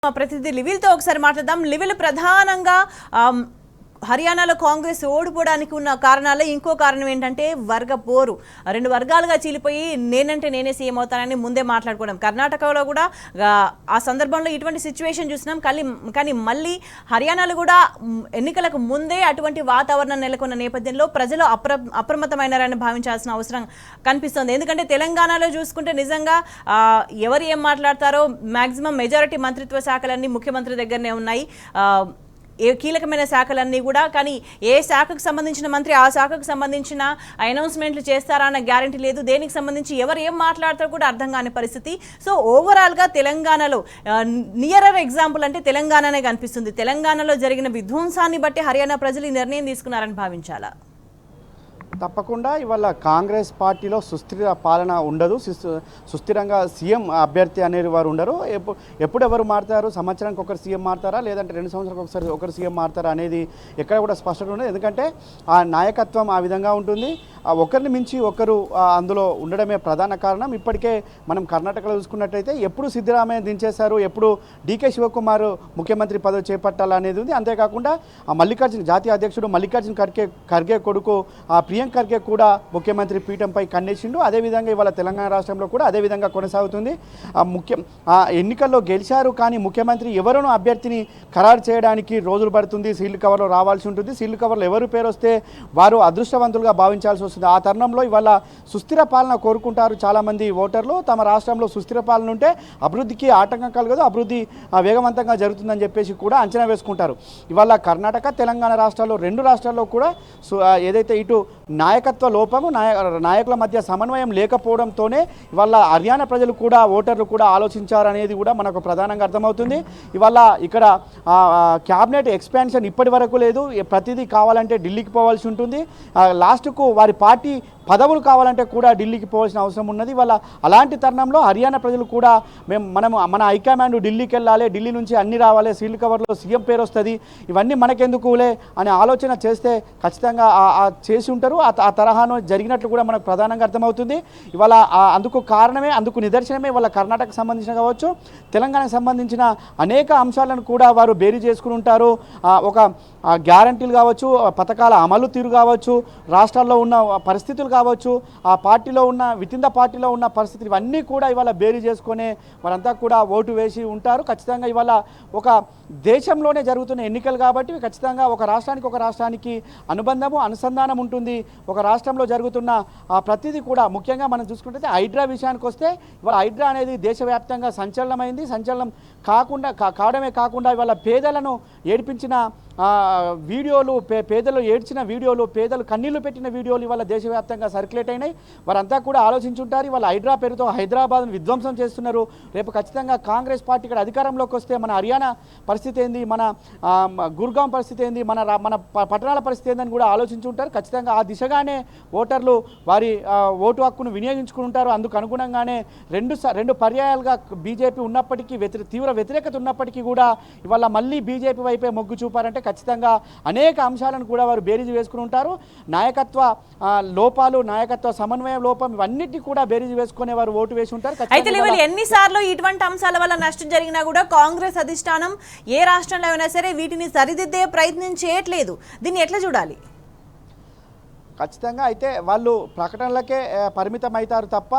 మా ప్రతినిధి లివిల్తో ఒకసారి మాట్లాడదాం. లివిల్ ప్రధానంగా హర్యానాలో కాంగ్రెస్ ఓడిపోవడానికి ఉన్న కారణాల్లో ఇంకో కారణం ఏంటంటే వర్గ పోరు. రెండు వర్గాలుగా చీలిపోయి నేనంటే నేనే సీఎం అవుతానని ముందే మాట్లాడుకోవడం. కర్ణాటకలో కూడా ఆ సందర్భంలో ఇటువంటి సిచ్యువేషన్ చూసినాం. కానీ మళ్ళీ హర్యానాలో కూడా ఎన్నికలకు ముందే అటువంటి వాతావరణం నెలకొన్న నేపథ్యంలో ప్రజలు అప్రమత్తమైనారని భావించాల్సిన అవసరం కనిపిస్తుంది. ఎందుకంటే తెలంగాణలో చూసుకుంటే నిజంగా ఎవరు ఏం మాట్లాడతారో మ్యాక్సిమం మెజారిటీ మంత్రిత్వ శాఖలన్నీ ముఖ్యమంత్రి దగ్గరనే ఉన్నాయి. కీలకమైన శాఖలన్నీ కూడా. కానీ ఏ శాఖకు సంబంధించిన మంత్రి ఆ శాఖకు సంబంధించిన అనౌన్స్మెంట్లు చేస్తారా అన్న గ్యారంటీ లేదు. దేనికి సంబంధించి ఎవరు ఏం మాట్లాడతారో కూడా అర్థం కాని పరిస్థితి. సో ఓవరాల్గా తెలంగాణలో నియరర్ ఎగ్జాంపుల్ అంటే తెలంగాణనే కనిపిస్తుంది. తెలంగాణలో జరిగిన విధ్వంసాన్ని బట్టి హర్యానా ప్రజలు ఈ నిర్ణయం తీసుకున్నారని భావించాలా? తప్పకుండా ఇవాళ కాంగ్రెస్ పార్టీలో సుస్థిర పాలన ఉండదు. సుస్థిరంగా సీఎం అభ్యర్థి అనేది వారు ఉండరు. ఎప్పుడు ఎవరు మారుతారు, సంవత్సరానికి ఒకరు సీఎం మారుతారా లేదంటే 2 సంవత్సరాలకు ఒకరు సీఎం మారుతారా అనేది ఎక్కడ కూడా స్పష్టత ఉండదు. ఎందుకంటే ఆ నాయకత్వం ఆ విధంగా ఉంటుంది. ఒకరిని మించి ఒకరు అందులో ఉండడమే ప్రధాన కారణం. ఇప్పటికే మనం కర్ణాటకలో చూసుకున్నట్టయితే ఎప్పుడు సిద్ధరామయ్య దించేశారు, ఎప్పుడు డీకే శివకుమార్ ముఖ్యమంత్రి పదవి చేపట్టాలనేది ఉంది. అంతేకాకుండా మల్లికార్జున జాతీయ అధ్యక్షుడు మల్లికార్జున ఖర్గే కొడుకు ప్రియాంక్ ఖర్గే కూడా ముఖ్యమంత్రి పీఠంపై కన్నేసిండు. అదేవిధంగా ఇవాళ తెలంగాణ రాష్ట్రంలో కూడా అదేవిధంగా కొనసాగుతుంది. ఎన్నికల్లో గెలిచారు కానీ ముఖ్యమంత్రి ఎవరినో అభ్యర్థిని ఖరారు చేయడానికి రోజులు పడుతుంది. సీల్డ్ కవర్లో రావాల్సి ఉంటుంది. సీల్డ్ కవర్లో ఎవరు పేరు వస్తే వారు అదృష్టవంతులుగా భావించాల్సి వస్తుంది. ఆ తరుణంలో ఇవాళ సుస్థిర పాలన కోరుకుంటారు చాలామంది ఓటర్లు. తమ రాష్ట్రంలో సుస్థిర పాలన ఉంటే అభివృద్ధికి ఆటంకం కలగదు, అభివృద్ధి వేగవంతంగా జరుగుతుందని చెప్పేసి కూడా అంచనా వేసుకుంటారు. ఇవాళ కర్ణాటక తెలంగాణ రాష్ట్రాల్లో 2 రాష్ట్రాల్లో కూడా ఏదైతే ఇటు నాయకత్వ లోపము నాయకుల మధ్య సమన్వయం లేకపోవడంతోనే ఇవాళ హర్యానా ప్రజలు కూడా ఓటర్లు కూడా ఆలోచించారనేది కూడా మనకు ప్రధానంగా అర్థమవుతుంది. ఇవాళ ఇక్కడ క్యాబినెట్ ఎక్స్పాన్షన్ ఇప్పటి వరకు లేదు. ప్రతిదీ కావాలంటే ఢిల్లీకి పోవాల్సి ఉంటుంది. లాస్ట్కు వారి పార్టీ పదవులు కావాలంటే కూడా ఢిల్లీకి పోవాల్సిన అవసరం ఉన్నది. వాళ్ళ అలాంటి తరుణంలో హర్యానా ప్రజలు కూడా మన హైకమాండ్ ఢిల్లీకి వెళ్ళాలి, ఢిల్లీ నుంచి అన్ని రావాలి, సీల్డ్ కవర్లో సీఎం పేరు వస్తుంది, ఇవన్నీ మనకెందుకులే అనే ఆలోచన చేస్తే ఖచ్చితంగా చేసి ఉంటారు. ఆ తరహాను జరిగినట్లు కూడా మనకు ప్రధానంగా అర్థమవుతుంది. ఇవాళ అందుకు నిదర్శనమే వాళ్ళ కర్ణాటకకు సంబంధించిన కావచ్చు, తెలంగాణకు సంబంధించిన అనేక అంశాలను కూడా వారు బేరీ చేసుకుని ఉంటారు. ఒక గ్యారంటీలు కావచ్చు, పథకాల అమలు తీరు కావచ్చు, రాష్ట్రాల్లో ఉన్న పరిస్థితులు కావచ్చు, ఆ పార్టీలో ఉన్న వితిన్ ద పార్టీలో ఉన్న పరిస్థితులు ఇవన్నీ కూడా ఇవాళ బేరీ చేసుకునే వారంతా కూడా ఓటు వేసి ఉంటారు. ఖచ్చితంగా ఇవాళ ఒక దేశంలోనే జరుగుతున్న ఎన్నికలు కాబట్టి ఖచ్చితంగా ఒక రాష్ట్రానికి అనుసంధానం ఉంటుంది. ఒక రాష్ట్రంలో జరుగుతున్న ప్రతిదీ కూడా ముఖ్యంగా మనం చూసుకుంటే హైడ్రా విషయానికి వస్తే ఇవాళ హైడ్రా అనేది దేశవ్యాప్తంగా సంచలనమైంది. సంచలనం కావడమే కాకుండా ఇవాళ పేదలను ఏడిపించిన వీడియోలు, పేదలు ఏడ్చిన వీడియోలు, పేదలు కన్నీళ్లు పెట్టిన వీడియోలు ఇవాళ దేశవ్యాప్తంగా సర్క్యులేట్ అయినాయి. వారంతా కూడా ఆలోచించుంటారు. ఇవాళ హైడ్రా పేరుతో హైదరాబాద్ను విధ్వంసం చేస్తున్నారు. రేపు ఖచ్చితంగా కాంగ్రెస్ పార్టీ ఇక్కడ అధికారంలోకి వస్తే మన హర్యానా పరిస్థితి ఏంది, మన గుర్గాం పరిస్థితి ఏంది, మన పట్టణాల పరిస్థితి ఏందని కూడా ఆలోచించుంటారు. ఖచ్చితంగా ఆ దిశగానే ఓటర్లు వారి ఓటు హక్కును వినియోగించుకుని ఉంటారు. అందుకు అనుగుణంగానే రెండు పర్యాయాలుగా బీజేపీ ఉన్నప్పటికీ తీవ్ర వ్యతిరేకత ఉన్నప్పటికీ కూడా ఇవాళ మళ్ళీ బీజేపీ వైపే మొగ్గు చూపారంటే ఖచ్చితంగా అనేక అంశాలను కూడా వారు బేరీజు వేసుకుని ఉంటారు. నాయకత్వ లోపాలు, నాయకత్వ సమన్వయ లోపం ఇవన్నిటిని కూడా బేరీజు వేసుకునే వారు ఓటు వేసి ఉంటారు. అయితే ఎన్నిసార్లు ఇటువంటి అంశాల వల్ల నష్టం జరిగినా కూడా కాంగ్రెస్ అధిష్టానం ఏ రాష్ట్రంలో అయినా సరే వీటిని సరిదిద్దే ప్రయత్నం చేయట్లేదు. దీన్ని ఎట్లా చూడాలి? ఖచ్చితంగా అయితే వాళ్ళు ప్రకటనలకే పరిమితం అవుతారు తప్ప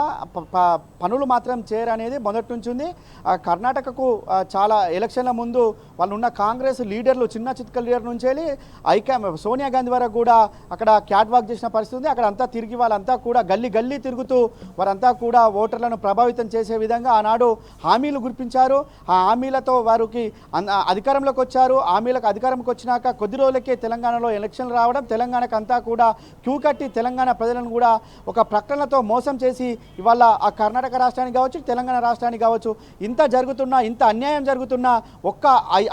పనులు మాత్రం చేయరనేది మొదటి నుంచి ఉంది. కర్ణాటకకు చాలా ఎలక్షన్ల ముందు వాళ్ళు ఉన్న కాంగ్రెస్ లీడర్లు చిన్న చిత్క లీడర్ నుంచి వెళ్ళి సోనియా గాంధీ వరకు కూడా అక్కడ క్యాట్ వాక్ చేసిన పరిస్థితి ఉంది. అక్కడ అంతా తిరిగి వాళ్ళంతా కూడా గల్లీ తిరుగుతూ వారంతా కూడా ఓటర్లను ప్రభావితం చేసే విధంగా ఆనాడు హామీలు గుర్తించారు. ఆ హామీలతో వారికి అధికారంలోకి వచ్చారు. హామీలకు అధికారంలోకి వచ్చినాక కొద్ది రోజులకే తెలంగాణలో ఎలక్షన్లు రావడం, తెలంగాణకు అంతా కూడా కట్టి తెలంగాణ ప్రజలను కూడా ఒక ప్రకటనతో మోసం చేసి ఇవాళ ఆ కర్ణాటక రాష్ట్రానికి కావచ్చు, తెలంగాణ రాష్ట్రానికి కావచ్చు ఇంత అన్యాయం జరుగుతున్నా ఒక్క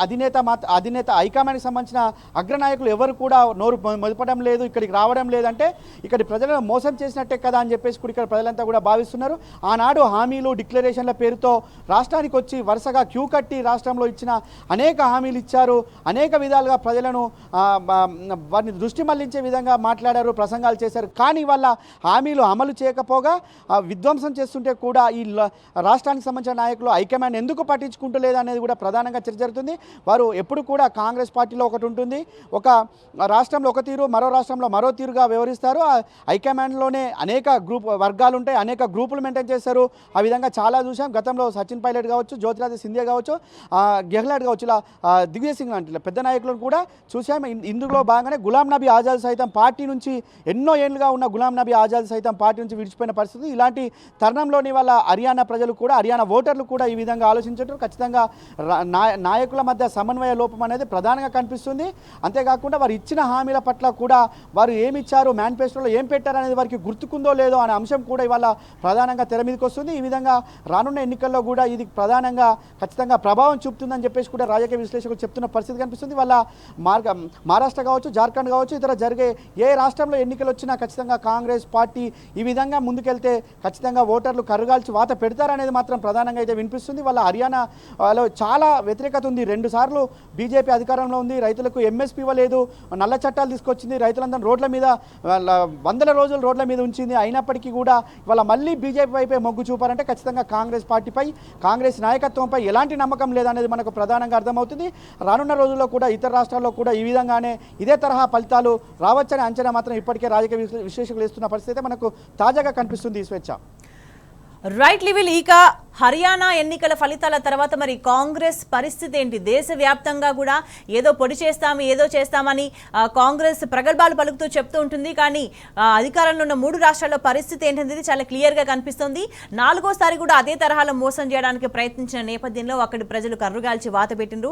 అధినేత హైకమాండ్కి సంబంధించిన అగ్రనాయకులు ఎవరు కూడా నోరు మొదపడం లేదు, ఇక్కడికి రావడం లేదంటే ఇక్కడి ప్రజలను మోసం చేసినట్టే కదా అని చెప్పేసి కూడా ఇక్కడ ప్రజలంతా కూడా భావిస్తున్నారు. ఆనాడు హామీలు డిక్లరేషన్ల పేరుతో రాష్ట్రానికి వచ్చి వరుసగా క్యూ కట్టి రాష్ట్రంలో ఇచ్చిన అనేక హామీలు ఇచ్చారు, అనేక విధాలుగా ప్రజలను వారిని దృష్టి మళ్లించే విధంగా మాట్లాడారు, ప్రసంగాలు చేశారు. కానీ వాళ్ళ హామీలు అమలు చేయకపోగా విధ్వంసం చేస్తుంటే కూడా ఈ రాష్ట్రానికి సంబంధించిన నాయకులు హైకమాండ్ ఎందుకు పట్టించుకుంటలేదు అనేది కూడా ప్రధానంగా చర్చ జరుగుతుంది. వారు ఎప్పుడు కూడా కాంగ్రెస్ పార్టీలో ఒకటి ఉంటుంది, ఒక రాష్ట్రంలో ఒక తీరు, మరో రాష్ట్రంలో మరో తీరుగా వ్యవహరిస్తారు. హైకమాండ్లోనే అనేక వర్గాలు ఉంటాయి, అనేక గ్రూపులు మెయింటైన్ చేస్తారు. ఆ విధంగా చాలా చూసాం. గతంలో సచిన్ పైలట్ కావచ్చు, జ్యోతిరాదిత్య సింధియా కావచ్చు, గెహ్లాట్ కావచ్చు, ఇలా దిగ్విజయ్ సింగ్ లాంటి పెద్ద నాయకులను కూడా చూసాం. ఇందులో భాగంగానే గులాం నబీ ఆజాద్ సైతం పార్టీ నుంచి ఎన్నో ఏళ్ళుగా ఉన్న గులాం నబీ ఆజాద్ సైతం పార్టీ నుంచి విడిచిపోయిన పరిస్థితి. ఇలాంటి తరుణంలోని వాళ్ళ హర్యానా ప్రజలు కూడా, హర్యానా ఓటర్లు కూడా ఈ విధంగా ఆలోచించారు. ఖచ్చితంగా నాయకుల మధ్య సమన్వయ లోపం అనేది ప్రధానంగా కనిపిస్తుంది. అంతేకాకుండా వారు ఇచ్చిన హామీల పట్ల కూడా వారు ఏమి ఇచ్చారు, మేనిఫెస్టోలో ఏం పెట్టారు అనేది వారికి గుర్తుకుందో లేదో అనే అంశం కూడా ఇవాళ ప్రధానంగా తెర మీదకి వస్తుంది. ఈ విధంగా రానున్న ఎన్నికల్లో కూడా ఇది ప్రధానంగా ఖచ్చితంగా ప్రభావం చూపుతుందని చెప్పేసి కూడా రాజకీయ విశ్లేషకులు చెప్తున్న పరిస్థితి కనిపిస్తుంది. వాళ్ళ మహారాష్ట్ర కావచ్చు, జార్ఖండ్ కావచ్చు, ఇతర జరిగే ఏ రాష్ట్రంలో ఎన్నికలు వచ్చినా ఖచ్చితంగా కాంగ్రెస్ పార్టీ ఈ విధంగా ముందుకెళ్తే ఖచ్చితంగా ఓటర్లు కర్రగాల్చి వాత పెడతారనేది మాత్రం ప్రధానంగా అయితే వినిపిస్తుంది. వాళ్ళ హర్యానాలో చాలా వ్యతిరేకత ఉంది. 2 సార్లు బీజేపీ అధికారంలో ఉంది, రైతులకు ఎంఎస్పీ ఇవ్వలేదు, నల్ల చట్టాలు తీసుకొచ్చింది, రైతులందరూ రోడ్ల మీద వందల రోజులు రోడ్ల మీద ఉంచింది. అయినప్పటికీ కూడా ఇవాళ మళ్ళీ బీజేపీ వైపే మొగ్గు చూపారంటే ఖచ్చితంగా కాంగ్రెస్ పార్టీపై, కాంగ్రెస్ నాయకత్వంపై ఎలాంటి నమ్మకం లేదనేది మనకు ప్రధానంగా అర్థమవుతుంది. రానున్న రోజుల్లో కూడా ఇతర రాష్ట్రాల్లో కూడా ఈ విధంగానే ఇదే తరహా ఫలితాలు రావచ్చనే అంచనా మాత్రం ఇప్పటికే రాజకీయ విశ్లేషకులు ఇస్తున్న పరిస్థితి మనకు తాజాగా కనిపిస్తుంది. స్వేచ్ఛ రైట్ లివిల్. ఇక హర్యానా ఎన్నికల ఫలితాల తర్వాత మరి కాంగ్రెస్ పరిస్థితి ఏంటి? దేశవ్యాప్తంగా కూడా ఏదో పొడి చేస్తాము, ఏదో చేస్తామని కాంగ్రెస్ ప్రగల్భాలు పలుకుతూ చెప్తూ ఉంటుంది. కానీ అధికారంలో ఉన్న 3 రాష్ట్రాల్లో పరిస్థితి ఏంటనేది చాలా క్లియర్గా కనిపిస్తుంది. 4వ సారి కూడా అదే తరహాలో మోసం చేయడానికి ప్రయత్నించిన నేపథ్యంలో అక్కడి ప్రజలు కర్రుగాల్చి వాత పెట్టిండ్రు.